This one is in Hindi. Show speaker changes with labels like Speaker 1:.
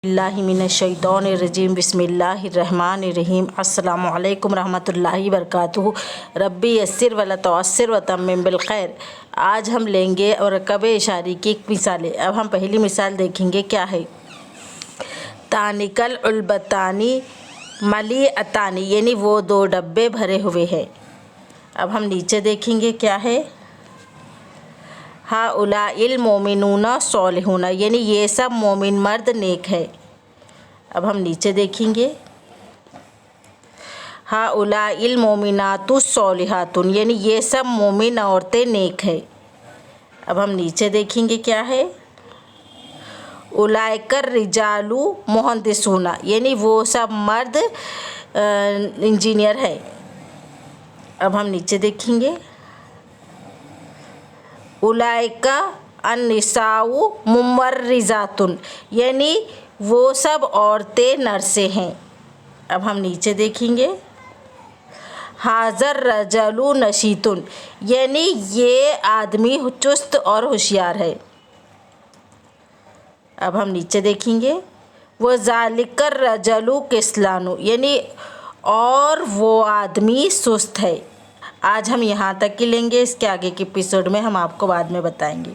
Speaker 1: बिस्मिल्लाहिमिनश्शैतानिर्रजीम बिस्मिल्लाहिर्रहमानिर्रहीम अस्सलामु अलैकुम रहमतुल्लाहि वबरकातुहू रब्बी यस्सिर वला तुअस्सिर व तम्मिम बिल खैर। आज हम लेंगे और कबे इशारे की मिसालें। अब हम पहली मिसाल देखेंगे क्या है। तानिकल उल्बतानी मली अतानी यानी वो दो डब्बे भरे हुए हैं। अब हम नीचे देखेंगे क्या है। हाउलाइल मोमिनूना सॉलिहूना यानी ये सब मोमिन मर्द नेक है। अब हम नीचे देखेंगे। हाउलाइल मोमिनातु सॉलिहातुन यानी ये सब मोमिन औरतें नेक है। अब हम नीचे देखेंगे क्या है। उलाइकर रिजालु मुहंदिसूना यानी वो सब मर्द इंजीनियर है। अब हम नीचे देखेंगे। उलाइका अन्निसाउ मुमर्रिजातुन यानी वो सब औरतें नर्सें हैं। अब हम नीचे देखेंगे। हाज़र रजलु नशीतुन यानी ये आदमी चुस्त और होशियार है। अब हम नीचे देखेंगे। वो ज़ालिकर रजलु किस्लानु यानी और वो आदमी सुस्त है। आज हम यहाँ तक की लेंगे। इसके आगे के एपिसोड में हम आपको बाद में बताएंगे।